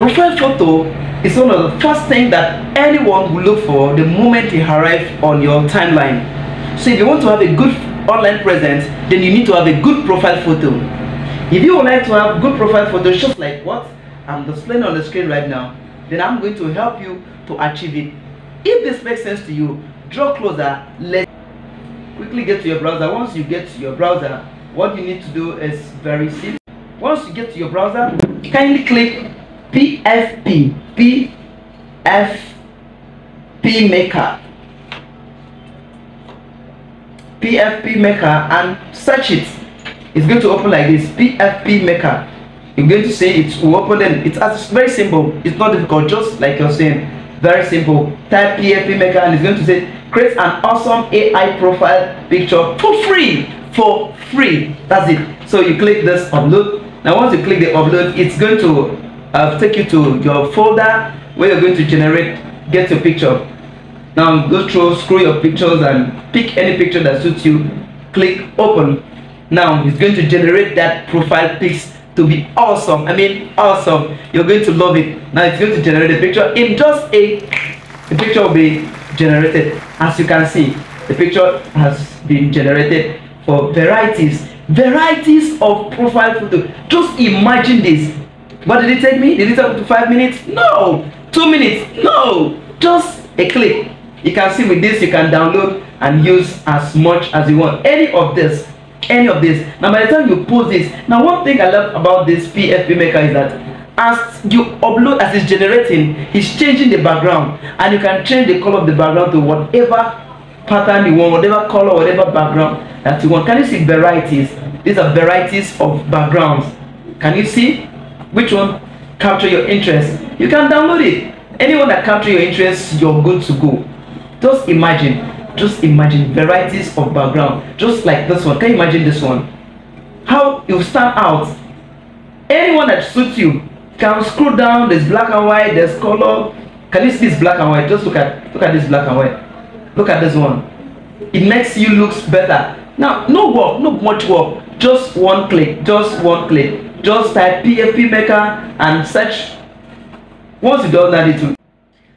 Profile photo is one of the first things that anyone will look for the moment you arrive on your timeline. So if you want to have a good online presence, then you need to have a good profile photo. If you would like to have good profile photos just like what I'm displaying on the screen right now, then I'm going to help you to achieve it. If this makes sense to you, draw closer. Let's quickly get to your browser. Once you get to your browser, what you need to do is very simple. Once you get to your browser, kindly click PFPmaker and search it. It's going to open like this, PFPmaker. You're going to say it will open, and it's very simple. It's not difficult, just like you're saying, very simple. Type PFPmaker and it's going to say create an awesome AI profile picture for free. For free. That's it. So you click this upload. Now once you click the upload, it's going to take you to your folder where you're going to get your picture. Now go through, scroll your pictures and pick any picture that suits you. Click open. Now it's going to generate that profile pics to be awesome. I mean awesome. You're going to love it. Now it's going to generate a picture. In just the picture will be generated. As you can see, the picture has been generated for varieties of profile photo. Just imagine this. What did it take me? Did it take up to 5 minutes? No. 2 minutes? No. Just a click. You can see with this you can download and use as much as you want. Any of this. Now by the time you post this, now one thing I love about this PFPmaker is that as you upload, as it's generating, it's changing the background, and you can change the color of the background to whatever pattern you want, whatever color, whatever background that you want. Can you see varieties? These are varieties of backgrounds. Can you see which one capture your interest? You can download it. Anyone that capture your interest, you're good to go. Just imagine varieties of background, just like this one. Can you imagine this one? How you stand out. Anyone that suits you. Can scroll down. There's black and white, there's color. Can you see this black and white? Just look at this black and white. Look at this one. It makes you look better. Now no work, not much work, just one click. Just type PFPmaker and search. Once you done that, it will.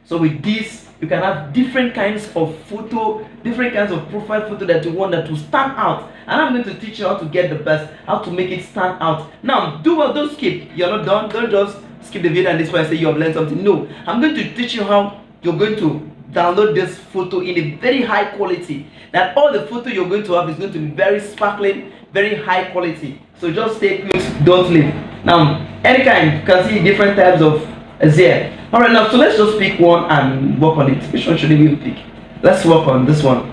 So with this you can have different kinds of photo, different kinds of profile photo that you want that to stand out. And I'm going to teach you how to get the best, how to make it stand out. Now do well, don't skip. You're not done. Don't just skip the video and this way say you have learned something. No, I'm going to teach you how you're going to download this photo in a very high quality. That all the photo you're going to have is going to be very sparkling, very high quality. So just stay put, don't leave. Now any kind, you can see different types of here. Alright, now so let's just pick one and work on it. Which one should we pick? Let's work on this one.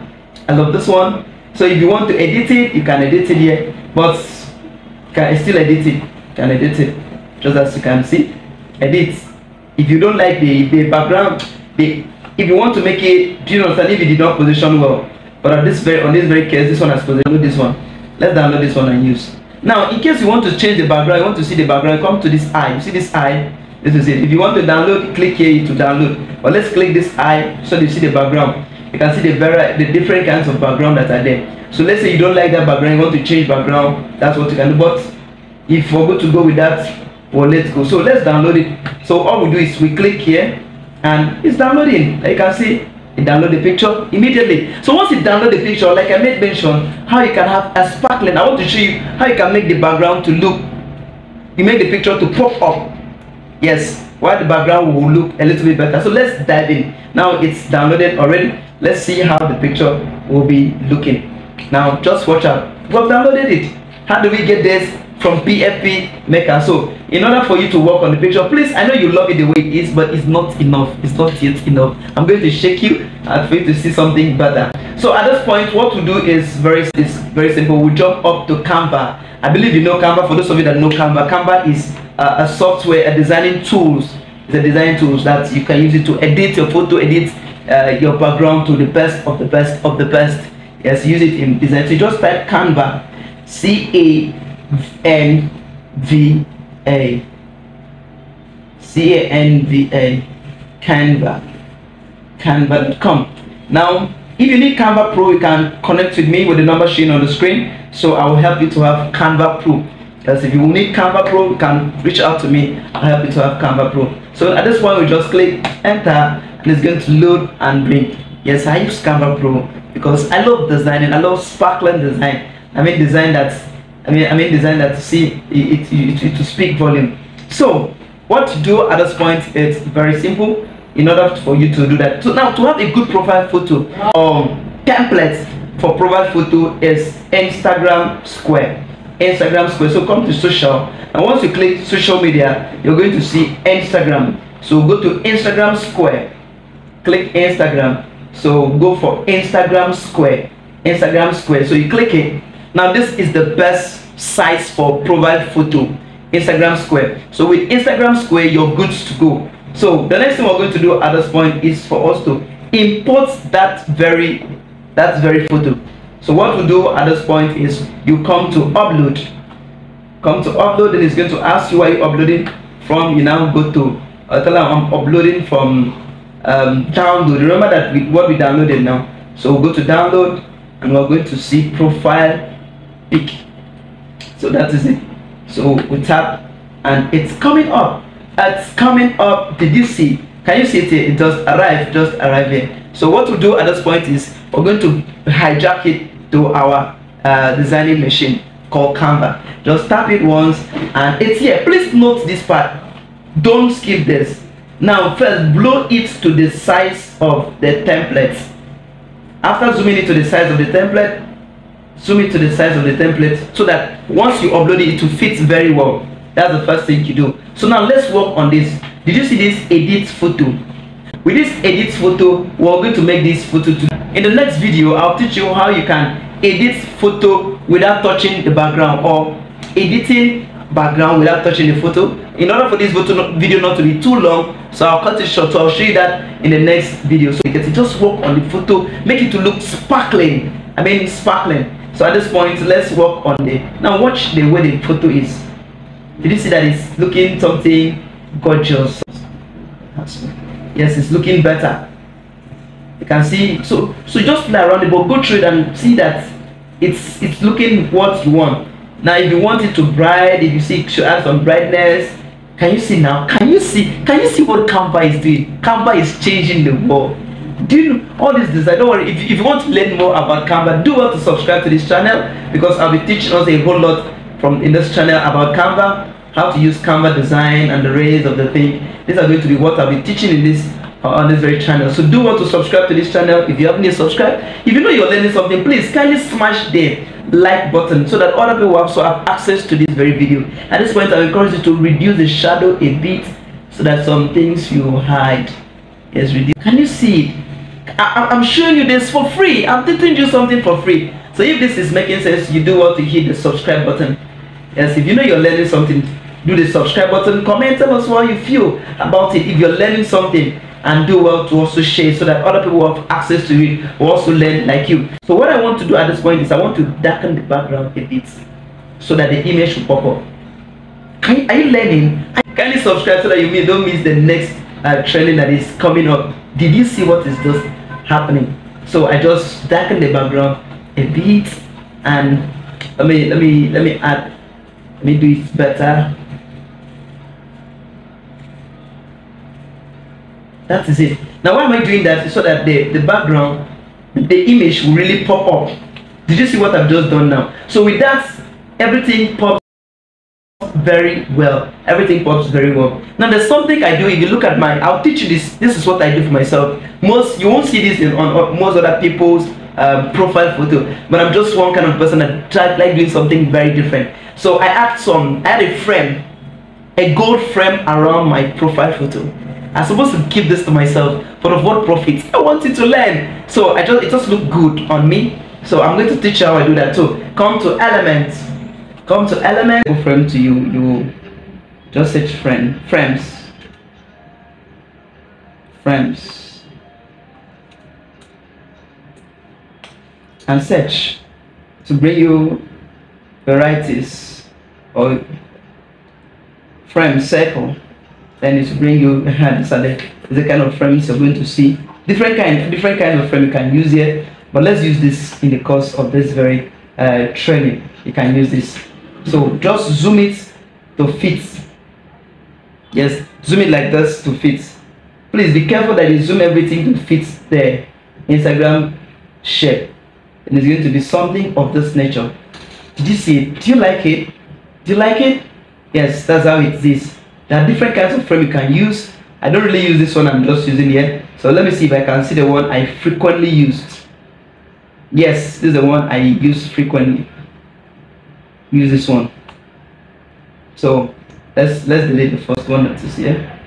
I love this one. So if you want to edit it, you can edit it here, but you can still edit it. You can edit it just as you can see. Edit. If you don't like the background, if you want to make it, do you understand, if it did not position well? But on this very case, this one has positioned. This one. Let's download this one and use. Now, in case you want to change the background, you want to see the background, come to this eye. You see this eye? This is it. If you want to download, click here to download. But let's click this eye so you see the background. You can see the different kinds of background that are there. So let's say you don't like that background, you want to change background, that's what you can do. But if we're going to go with that, well, let's go. So let's download it. So all we do is we click here and it's downloading. Like you can see, it download the picture immediately. So once you download the picture, like I made mention, how you can have a sparkling. I want to show you how you can make the background to look. You make the picture to pop up. Yes, while the background will look a little bit better. So let's dive in. Now it's downloaded already. Let's see how the picture will be looking. Now just watch out. We've downloaded it. How do we get this? From PFPmaker. So in order for you to work on the picture, please, I know you love it the way it is, but it's not enough. It's not yet enough. I'm going to shake you and for you to see something better. So at this point, what we do is very simple. We jump up to Canva. I believe you know Canva. For those of you that know Canva, Canva is a software, a designing tools. It's a design tools that you can use it to edit your photo, edit your background to the best of the best of the best. Yes, use it in design. So just type Canva, C-A-N-V-A, C-A-N-V-A, Canva.com. Now, if you need Canva Pro, you can connect with me with the number shown on the screen. So I will help you to have Canva Pro. Because if you need Canva Pro, you can reach out to me. I'll help you to have Canva Pro. So at this point, we just click enter, and it's going to load and bring. Yes, I use Canva Pro because I love designing. I love sparkling design. I mean design that design that see it to speak volume. So what to do at this point is very simple. In order for you to do that, so now to have a good profile photo, template for profile photo is Instagram Square. So come to social, and once you click social media, you're going to see Instagram. So go to Instagram Square, click Instagram. So go for Instagram Square. So you click it. Now this is the best size for profile photo, Instagram Square. So with Instagram Square, you're good to go. So the next thing we're going to do at this point is for us to import that very photo. So what we do at this point is you come to upload, and it's going to ask you where you're uploading from. You now go to tell them I'm uploading from download. Remember that what we downloaded now. So we'll go to download, and we're going to see profile pic. So that is it. So we tap, and it's coming up. Did you see? Can you see it here? It just arrived here. So what we'll do at this point is we're going to hijack it to our designing machine called Canva. Just tap it once, and it's here. Please note this part. Don't skip this. Now first blow it to the size of the template. After zooming it to the size of the template, zoom it to the size of the template so that once you upload it, it will fit very well. That's the first thing you do. So now let's work on this. Did you see this edit photo? With this edit photo, we're going to make this photo too. In the next video, I'll teach you how you can edit photo without touching the background, or editing background without touching the photo. In order for this video not to be too long, so I'll cut it short. So I'll show you that in the next video. So you can just work on the photo, make it to look sparkling. Sparkling. So at this point, let's work on the. Now watch the way the photo is. Did you see that it's looking something gorgeous? Yes, it's looking better. You can see. So just play around it, but go through it and see that it's looking what you want. Now if you want it to bright, if you see it should add some brightness. Can you see now? Can you see what Canva is doing? Canva is changing the world. Do you know all this design? Don't worry, if you want to learn more about Canva, do well to subscribe to this channel, because I'll be teaching us a whole lot in this channel about Canva, how to use Canva design and the rays of the thing. These are going to be what I'll be teaching in this on this very channel. So do want to subscribe to this channel if you haven't yet subscribed. If you know you're learning something, please kindly smash the like button so that other people also have access to this very video. At this point, I encourage you to reduce the shadow a bit so that some things you hide. Yes, reduce. Can you see it? I'm showing you this for free. I'm teaching you something for free. So if this is making sense, you do want to hit the subscribe button. Yes, if you know you're learning something, do the subscribe button. Comment, tell us what you feel about it. If you're learning something, and do well to also share so that other people who have access to it will also learn like you. So what I want to do at this point is I want to darken the background a bit so that the image will pop up. Are you learning? Kindly subscribe so that you don't miss the next training that is coming up. Did you see what is just happening? So I just darken the background a bit, and let me do it better. That is it. Now why am I doing that? So that the background, the image will really pop up. Did you see what I've just done now? So with that, everything pops very well. Everything pops very well. Now there's something I do. If you look at I'll teach you this. This is what I do for myself. You won't see this on most other people's profile photo, but I'm just one kind of person that like doing something very different. So I add a frame, a gold frame around my profile photo. I'm supposed to keep this to myself, but of what profit? I want you to learn. So it just look good on me. So I'm going to teach you how I do that too. Come to elements, frame to you just search frames, and search to bring you varieties, or frame circle. Then it will bring you the kind of frames you're going to see. Different kinds of frame you can use here, but let's use this in the course of this very training. You can use this. So just zoom it to fit. Yes, zoom it like this to fit. Please be careful that you zoom everything to fit the Instagram shape. And it's going to be something of this nature. Did you see it? Do you like it? Do you like it? Yes, that's how it is. There are different kinds of frame you can use. I don't really use this one, I'm just using it. So let me see if I can see the one I frequently used. Yes, this is the one I use frequently. Use this one. So let's delete the first one that is here.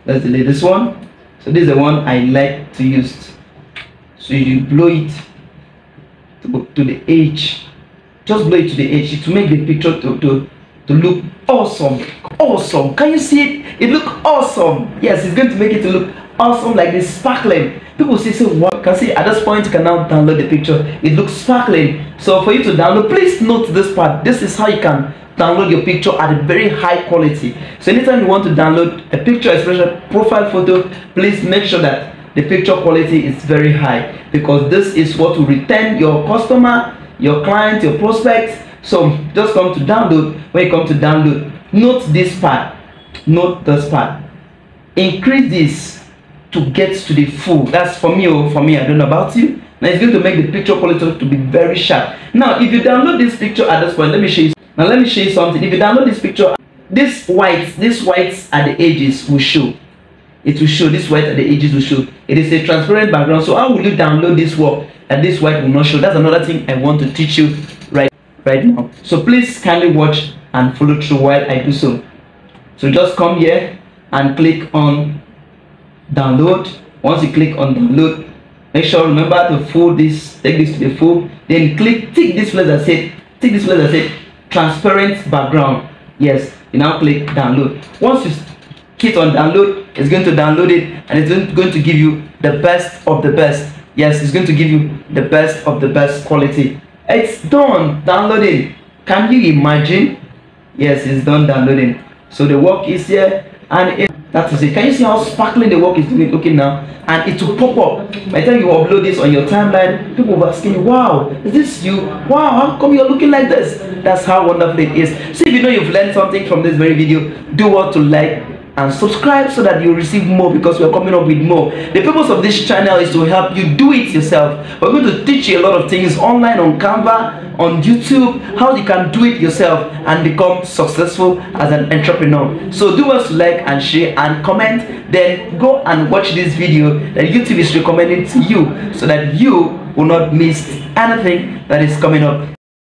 Let's delete this one. So this is the one I like to use. So you blow it to the edge. Just blow it to the edge to make the picture to look awesome. Awesome. Can you see it? It looks awesome. Yes, it's going to make it to look awesome, like this sparkling. People say, so what? You can see at this point you can now download the picture. It looks sparkling. So for you to download, please note this part. This is how you can download your picture at a very high quality. So anytime you want to download a picture, especially profile photo, please make sure that the picture quality is very high, because this is what will retain your customer, your client, your prospects. So just come to download. When you come to download, note this part. Note this part. Increase this to get to the full. That's for me. Oh, for me, I don't know about you. Now it's going to make the picture quality to be very sharp. Now if you download this picture at this point, let me show you. Now let me show you something. If you download this picture, this whites at the edges will show. It will show. This white at the edges will show. It is a transparent background. So how will you download this work and this white will not show? That's another thing I want to teach you right now. So please kindly watch and follow through while I do so. So just come here and click on download. Once you click on download, make sure remember to fold this, take this to the full, then tick this place that said transparent background. Yes, you now click download. Once you hit on download, it's going to download it and it's going to give you the best of the best. Yes, it's going to give you the best of the best quality. It's done downloading. Can you imagine? Yes, it's done downloading. So the work is here, and that is it. Can you see how sparkling the work is doing? Okay, now, and it will pop up. By the time you upload this on your timeline, people will ask you, wow, is this you? Wow, how come you're looking like this? That's how wonderful it is. So if you know you've learned something from this very video, do what to like and subscribe so that you receive more, because we're coming up with more. The purpose of this channel is to help you do it yourself. We're going to teach you a lot of things online, on Canva, on YouTube, how you can do it yourself and become successful as an entrepreneur. So do us to like and share and comment, then go and watch this video that YouTube is recommending to you, so that you will not miss anything that is coming up.